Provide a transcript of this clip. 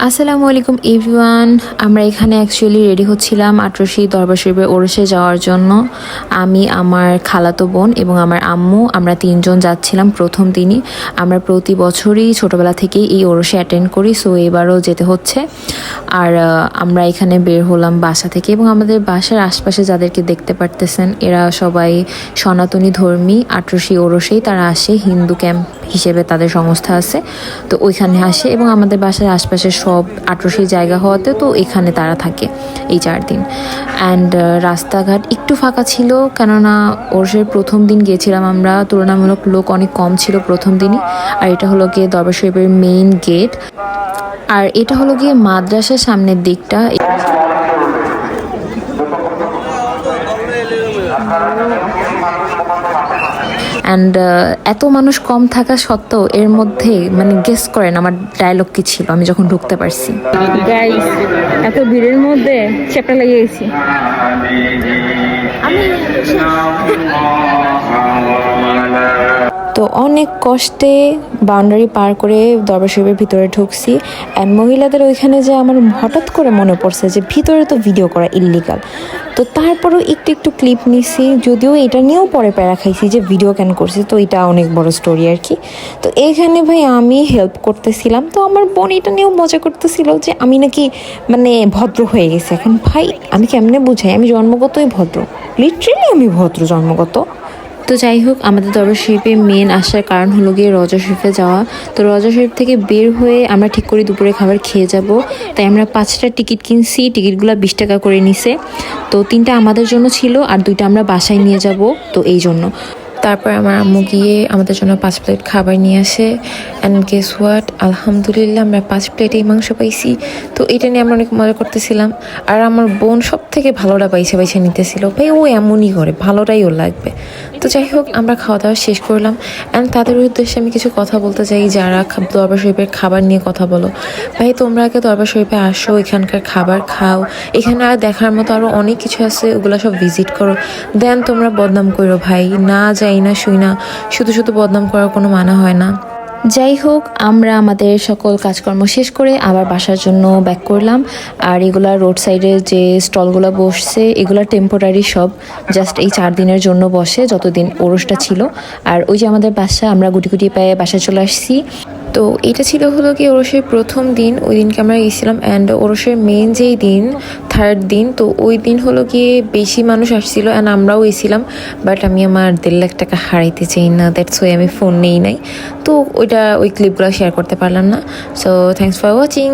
আসসালামু আলাইকুম এভরিওয়ান। আমরা এখানে অ্যাকচুয়ালি রেডি হচ্ছিলাম আটরশি দরবার শরীফের ওরসে যাওয়ার জন্য। আমি, আমার খালাতো বোন এবং আমার আম্মু, আমরা তিনজন যাচ্ছিলাম প্রথম দিনই। আমরা প্রতি বছরই ছোটোবেলা থেকেই এই ওরসে অ্যাটেন্ড করি, সো এবারও যেতে হচ্ছে। আর আমরা এখানে বের হলাম বাসা থেকে, এবং আমাদের বাসার আশপাশে যাদেরকে দেখতে পারতেছেন এরা সবাই সনাতনী ধর্মী। আটরশি ওরসেই তারা আসে, হিন্দু ক্যাম্প হিসেবে তাদের সংস্থা আছে, তো ওইখানে আসে। এবং আমাদের বাসার আশপাশে সব আটরশি জায়গা হওয়াতে তো এখানে তারা থাকে এই 4 দিন। অ্যান্ড রাস্তাঘাট একটু ফাঁকা ছিল, কেননা ওরসের প্রথম দিন গিয়েছিলাম আমরা, তুলনামূলক লোক অনেক কম ছিল প্রথম দিনই। আর এটা হলো গিয়ে দরবার শরীফের মেইন গেট, আর এটা হলো গিয়ে মাদ্রাসার সামনের দিকটা। অ্যান্ড এত মানুষ কম থাকা সত্ত্বেও এর মধ্যে মানে গেস করেন আমার ডায়লগ কি ছিল আমি যখন ঢুকতে পারছি। গাইস, এত ভিড়ের মধ্যে চ্যাপটা লেগে গেছি আমি। তো অনেক কষ্টে বাউন্ডারি পার করে দরবার শরীফের ভিতরে ঢুকছি। অ্যান্ড মহিলাদের ওইখানে যে আমার হঠাৎ করে মনে পড়ছে যে ভিতরে তো ভিডিও করা ইল্লিগাল, তো তারপরেও একটু একটু ক্লিপ নিছি, যদিও এটা নিয়েও পরে প্যারা খাইছি যে ভিডিও কেন করছি, তো এটা অনেক বড় স্টোরি আর কি। তো এইখানে ভাই আমি হেল্প করতেছিলাম, তো আমার বোন এটা নিয়েও মজা করতেছিল যে আমি নাকি মানে ভদ্র হয়ে গেছি এখন। ভাই আমি কেমনে বুঝাই, আমি জন্মগতই ভদ্র, লিটারেলি আমি ভদ্র জন্মগত। তো যাই হোক, আমাদের দরবার শরীফে মেন আসার কারণ হলো গিয়ে রজা শরীফে যাওয়া। তো রজা শরীফ থেকে বের হয়ে আমরা ঠিক করি দুপুরে খাবার খেয়ে যাব, তাই আমরা 5টা টিকিট কিনছি। টিকিটগুলো 20 টাকা করে নিছে, তো 3টা আমাদের জন্য ছিল আর 2টা আমরা বাসায় নিয়ে যাব, তো এই জন্য। তারপর আমার আম্মু গিয়ে আমাদের জন্য 5 প্লেট খাবার নিয়ে আসে। অ্যান্ড গেস হোয়াট, আলহামদুলিল্লাহ আমরা 5 প্লেটেই মাংস পাইছি। তো এটা নিয়ে আমরা অনেক মজা করতেছিলাম। আর আমার বোন সব থেকে ভালোটা বাইছে নিতেছিল। ভাই ও এমনই করে, ভালোটাই ওর লাগবে। তো যাই হোক, আমরা খাওয়া দাওয়া শেষ করলাম। অ্যান্ড তাদের উদ্দেশ্যে আমি কিছু কথা বলতে চাই যারা দরবার শরীফের খাবার নিয়ে কথা বলো। ভাই তোমরা আগে দরবার শরীফে আসো, এখানকার খাবার খাও, এখানে আর দেখার মতো আরও অনেক কিছু আছে, ওগুলো সব ভিজিট করো, দেন তোমরা বদনাম করো। ভাই না যাই না শুই না, শুধু শুধু বদনাম করার কোনো মানে হয় না। যাই হোক, আমরা আমাদের সকল কাজকর্ম শেষ করে আবার বাসার জন্য ব্যাক করলাম। আর এগুলা রোড সাইডে যে স্টলগুলো বসছে এগুলো টেম্পোরারি, সব জাস্ট এই 4 দিনের জন্য বসে, যতদিন ওরসটা ছিল। আর ওই যে আমাদের বাসা, আমরা গুটি গুটি পায়ে বাসায় চলে আসছি। তো এটা ছিল হলো কি ওরসের প্রথম দিন, ওই দিনকে আমরা গেছিলাম। অ্যান্ড ওরসের মেন যেই দিন 3rd দিন, তো ওই দিন হলো গিয়ে বেশি মানুষ আসছিল অ্যান্ড আমরাও গেছিলাম। বাট আমি আমার 1.5 লাখ টাকা হারাইতে চাই না, দ্যাটস ওয়াই আমি ফোন নেই নাই। তো ওই ক্লিপগুলো শেয়ার করতে পারলাম না। So thanks for watching.